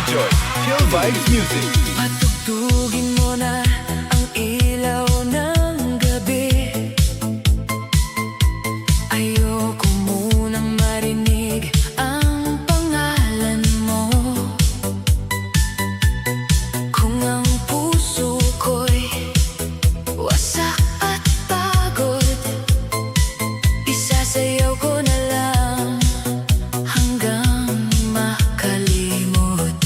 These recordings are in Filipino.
Enjoy Chill Vibes Music. Patugtugin mo na ang ilaw ng gabi. Ayoko munang marinig ang pangalan mo. Kung ang puso ko'y wasak at pagod, isasayaw ko na lang hanggang makalimot.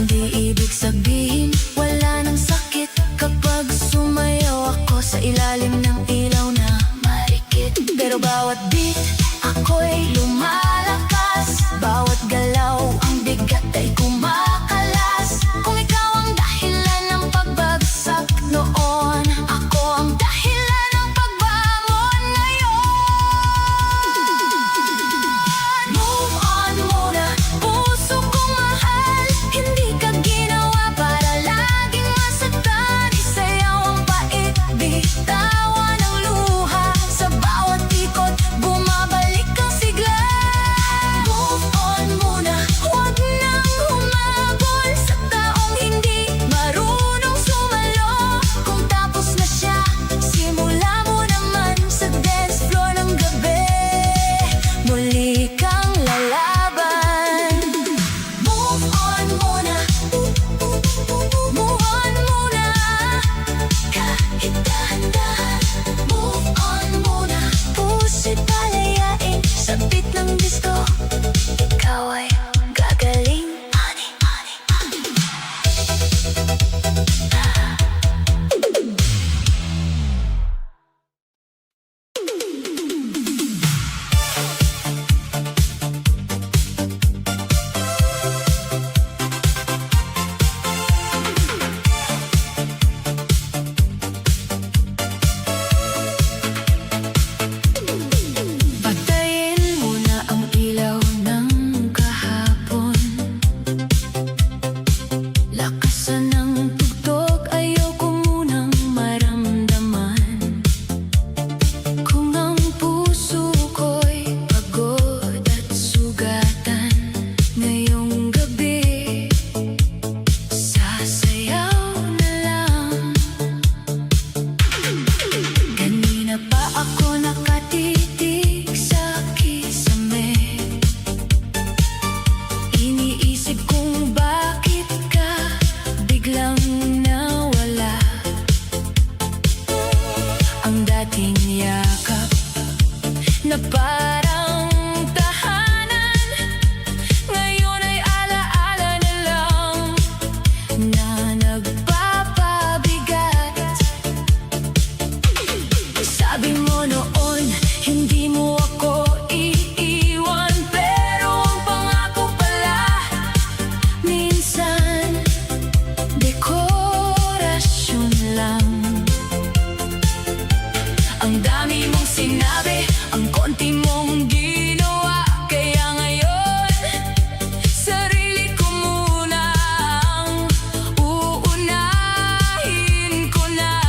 Hindi ibig sabihin wala nang sakit kapag sumayaw ako sa ilalim ng ilaw na marikit. Pero bawat beat ako'y lumalakas, bawat galaw ang bigat ay kumakalas. Kung ikaw ang dahilan ng pagbagsak noon, ako ang dahilan ng pagbangon ngayon. Move on muna, puso kong mahal. Hindi ka ginawa para laging masaktan. Isayaw ang pait, bitawan ang luha. Sa bawat ikot, bumabalik ang sigla. Move on muna, huwag nang humabol sa taong hindi marunong sumalo. Kung tapos na siya, simula mo naman sa dance floor ng gabi. Muli kang lalaban. Move on muna, move on muna. Kahit dahan-dahan, move on muna. Puso'y palayain sa beat ng disco. Ikaw ay gagaling. Honey, honey, honey. Patayin mo na ang ilaw ng kahapon. Lakasan ng tugtog, ayoko munang maramdaman. Kung ang puso ko'y pagod at sugatan, ngayong gabi sasayaw na lang. Kanina pa ako nakatitig sa kisame. Iniisip kung bakit ka biglang nawala. Ang dating yakap na parang tahanan, ngayon ay alaala na lang na nagpapabigat. Sabi mo noon, hindi mo ako iiwan. Pero ang pangako pala, minsan dekorasyon lang. Ang dami mong sinabi, ang konti mong ginawa. Kaya ngayon, sarili ko muna ang uunahin ko na.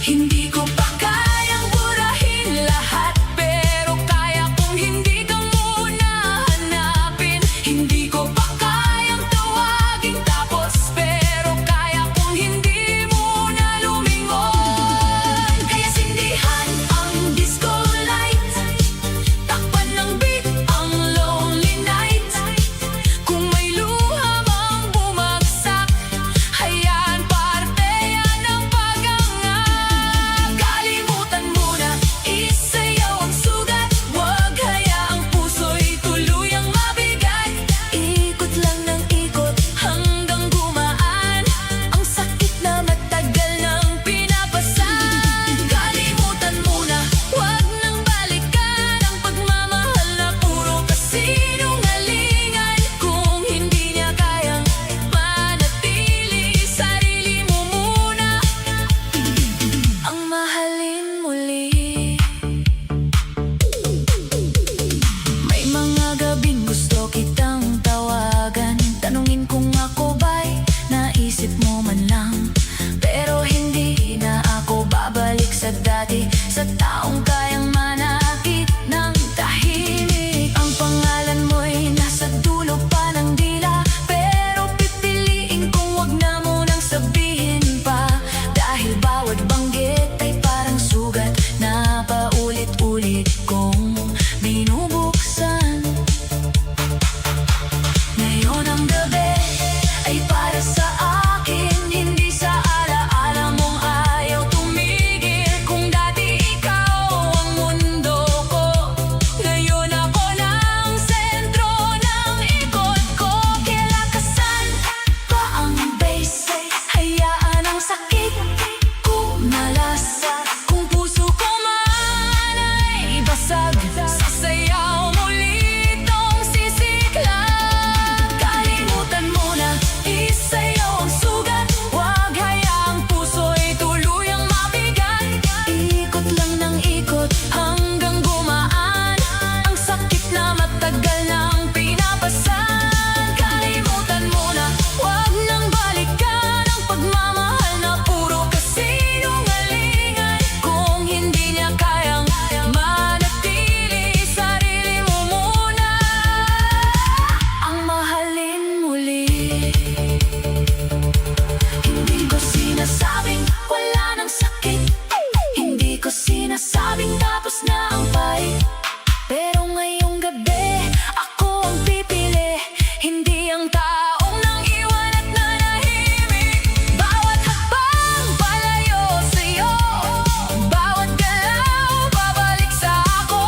Hindi ko pa kayang burahin lahat, pero kaya kong hindi ka muna hanapin. Hindi ko pa kayang tawagin tapos, pero kaya kong hindi muna lumingon. Kaya sindihan ang disco light, takpan ng beat ang lonely night. Kung may luha mang bumagsak, hayaan parte yan ng pagangat. Kalimutan muna, isayaw ang sugat. Huwag hayaang puso'y tuluyang mabigat. Ikot lang ng ikot hanggang gumaan ang sakit na matagal nang pinapasan. Kalimutan muna, huwag nang balikan ang pagmamahal na puro kasinungalingan. Kung hindi niya kayang manatili, sarili mo muna ang mahalin muli. May mga gabing gusto kitang tawagan, tanungin kung ako ba'y naisip mo man lang. Pero hindi na ako babalik sa dati, sa taong kayang manakit ng tahimik. Ang pangalan mo'y nasa dulo pa ng dila, pero pipiliin kong wag na munang sabihin pa. Dahil bawat banggit ay parang sugat na paulit-ulit kong binubuksan. Ngayon ang gabi ay para sa akin, hindi sa alaala mong ayaw tumigil. Kung dati ikaw ang mundo ko, ngayon ako ng sentro ng ikot ko. taong nang iwan at nanahimik. Bawat hakbang palayo sa'yo, bawat galaw babalik sa ako.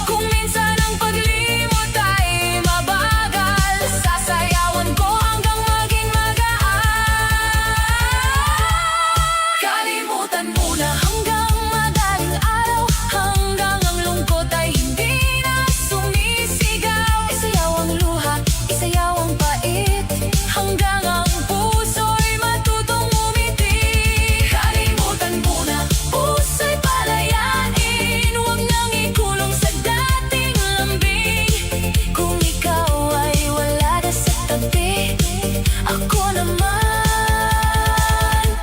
Kung minsan ang paglimot ay mabagal, sasayawan ko hanggang maging magaan. Kalimutan mo na hanggang madaling araw, hanggang ang lungkot ay hindi na sumisigaw. Isayaw ang luha, isayaw ang pait, hanggang ang puso'y matutong umiti. Kalimutan mo na, puso'y palayain, huwag nang ikulong sa dating lambing. Kung ikaw ay wala na sa tabi, ako naman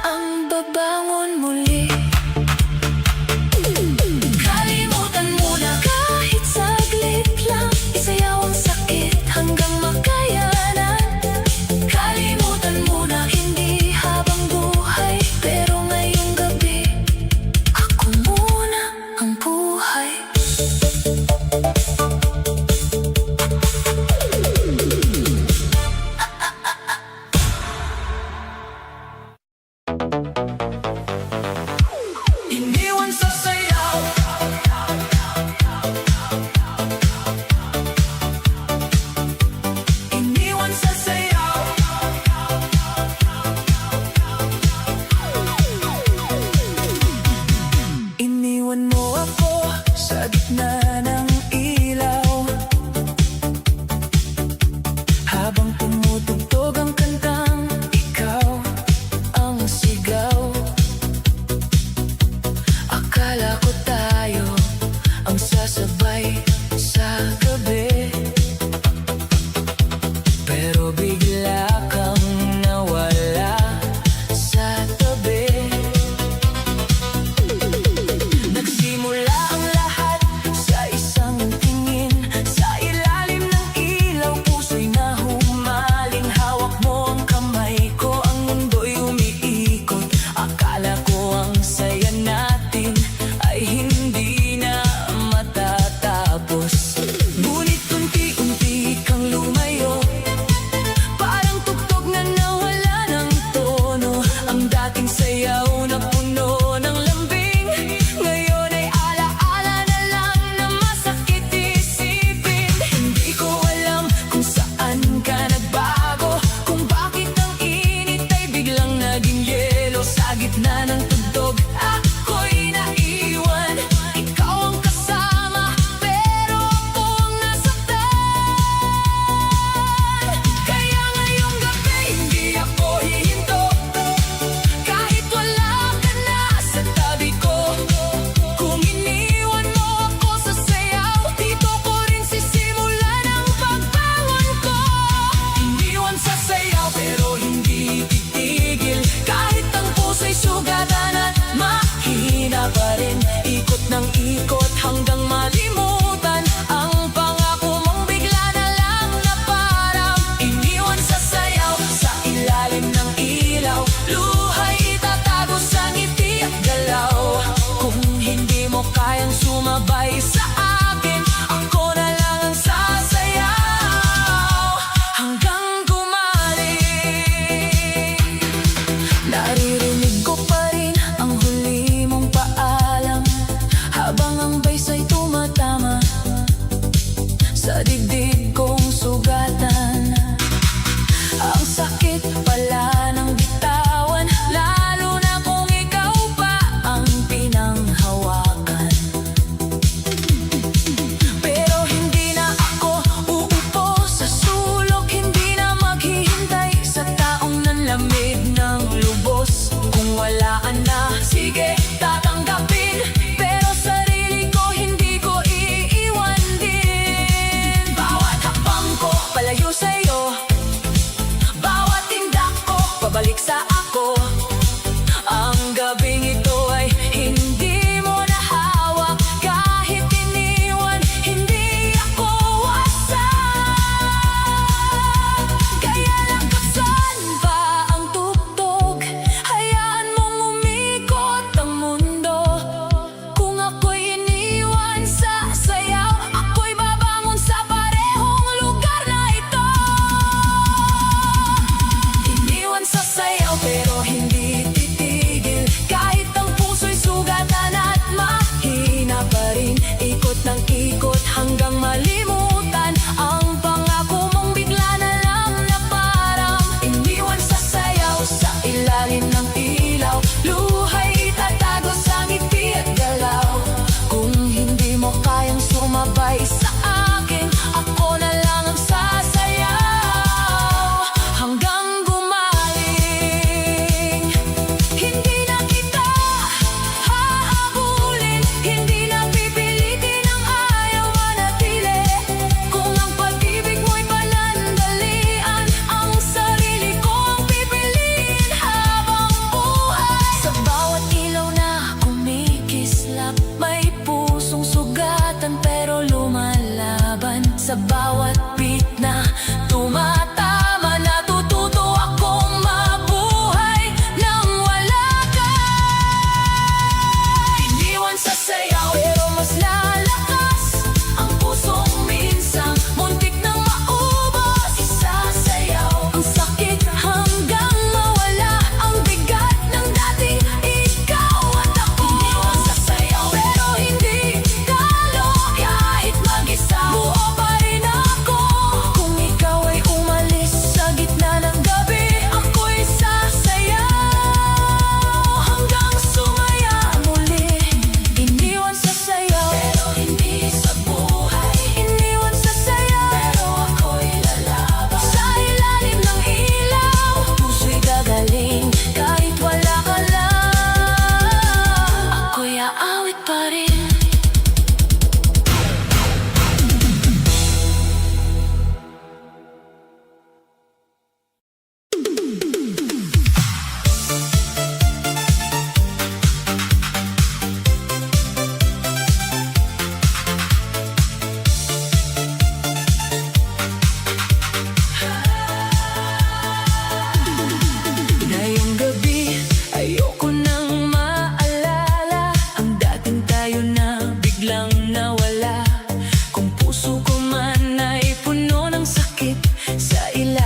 ang babangon muli. Kalimutan mo na kahit saglit lang, isayaw ang sakit hanggang makayanan. Kalimutan mo na hindi habang buhay, pero ngayong gabi ako muna ang buhay. Iniwan sa sayaw, iniwan sa sayaw. Iniwan mo ako sa gitna ng ilaw, habang tumutugtog ang kantang ikaw ang sigaw. Akala ko tayo ang sasabay sa gabi, pero bigla kang nawala sa tabi. Nagsimula ang lahat sa isang tingin, sa ilalim ng ilaw puso'y nahumaling. Hawak mo ang kamay ko, ang mundo'y umiikot. Akala ko ang saya natin ay hindi na matatapos, ngunit unti-unti kang lumayo.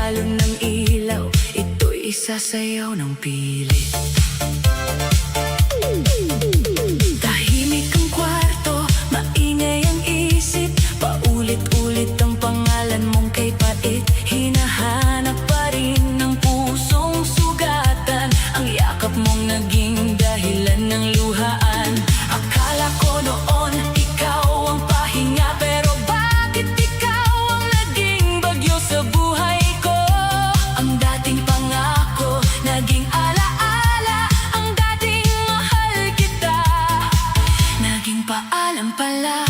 dalo ng ilaw, ito'y isasayaw ng pilit. Tahimik ang kwarto, maingay ang isip, paulit-ulit ang pangalan mong kay pait. Hinahanap pa rin ng pusong sugatan, ang yakap mong naging dahilan ng luhaan. Akala ko noon ikaw ang pahinga, pero bakit ikaw ang naging bagyo sa buhay ko? Ang dating pangako, naging alaala, ang dating mahal kita, naging paalam pala.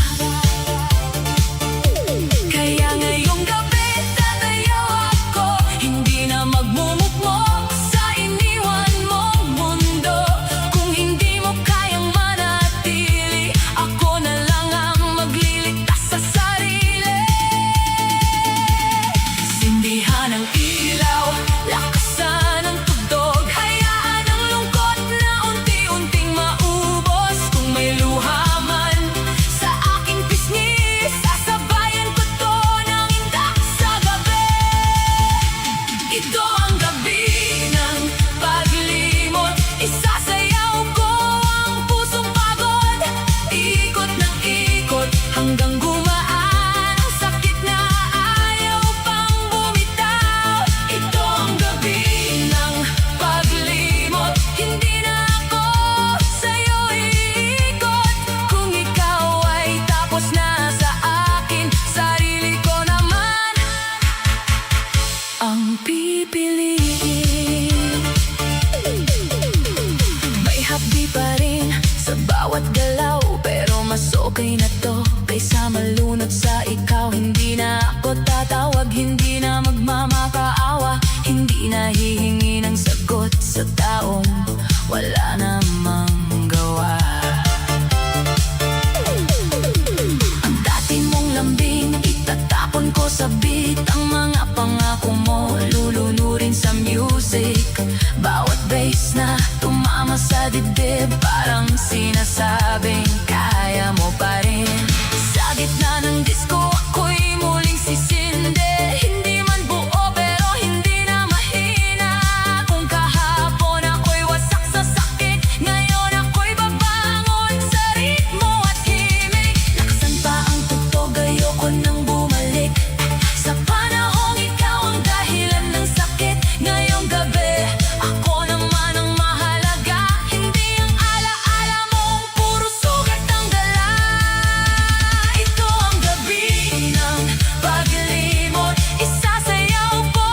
Kaya ngayong gabi tatayo ako, hindi na magmumukmok sa iniwan mong mundo. Kung hindi mo kayang manatili, ako na lang ang magliligtas sa sarili. Sindihan ang ilaw, lakasan ang tugtog, hayaan ang lungkot na unti-unting maubos. Kung may luha man sa aking pisngi, sasabayan ko to ng indak sa gabi. Ito ang gabi ng paglimot, isasayaw ko ang pusong pagod. Ikot ng ikot hanggang gumaan ang sakit na ayaw pang bumitaw. Ito ang gabi ng paglimot, hindi na ako sa'yo iikot. Kung ikaw ay tapos na sa akin, sarili ko naman ang pipiliin. May hapdi pa rin sa bawat galaw, pero mas okay na to kaysa malunod sa ikaw. Hindi na ako tatawag, hindi na magmamakaawa, hindi na hihingi ng sagot sa taong wala namang gawa. Ang dati mong lambing, itatapon ko sa beat. Ang mga pangako mo, lulunurin sa music. Bawat bass na tumama sa dibdib, parang sinasabing kaya mo pa rin. Sa gitna ng disco, ako'y muling sisindi. Hindi man buo pero hindi na mahina. Kung kahapon ako'y wasak sa sakit, ngayon ako'y babangon sa ritmo at himig. Lakasan pa ang tugtog, ayoko nang bumalik sa panahong ikaw ang dahilan ng sakit. Ngayong gabi, ako naman ang mahalaga, hindi ang alaala mong puro sugat ang dala. Ito ang gabi ng paglimot, isasayaw ko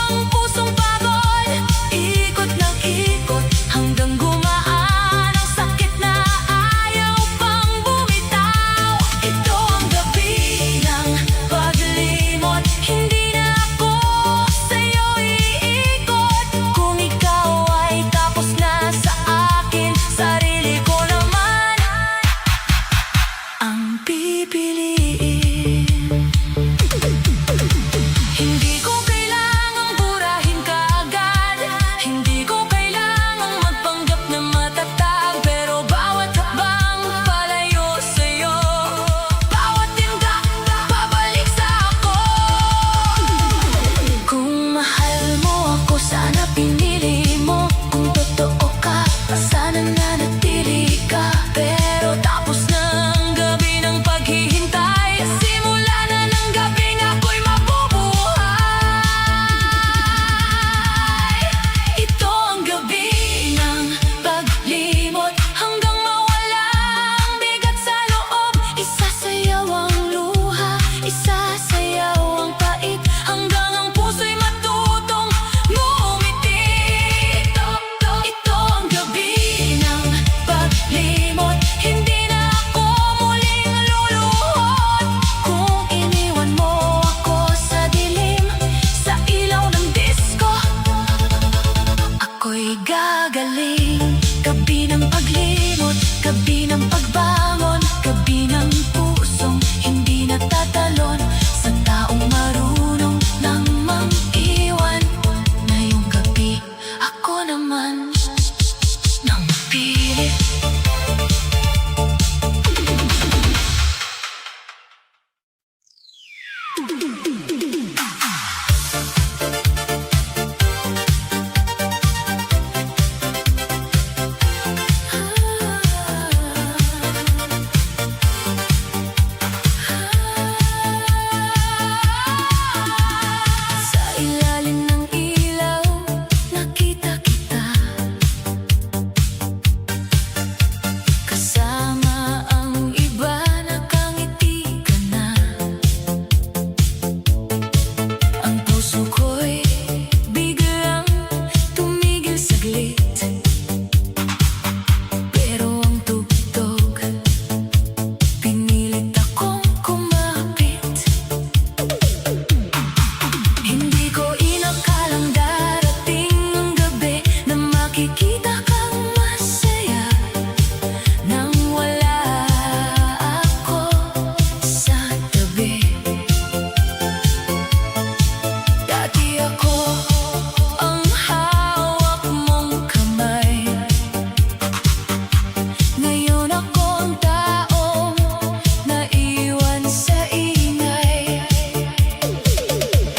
ang pusong pagod. Ikot ng ikot hanggang gumaan ang sakit na ayaw pang bumitaw. Ito ang gabi ng paglimot, hindi na ako sa'yo iikot. Kung ikaw ay tapos na sa akin, sarili ko naman ang pipiliin. Hindi ko kailangang burahin ka agad, hindi ko kailangang magpanggap na matatag, pero bawat hakbang palayo sa'yo, bawat tindak pabalik sa ako. Kung mahal mo ako, sana pinili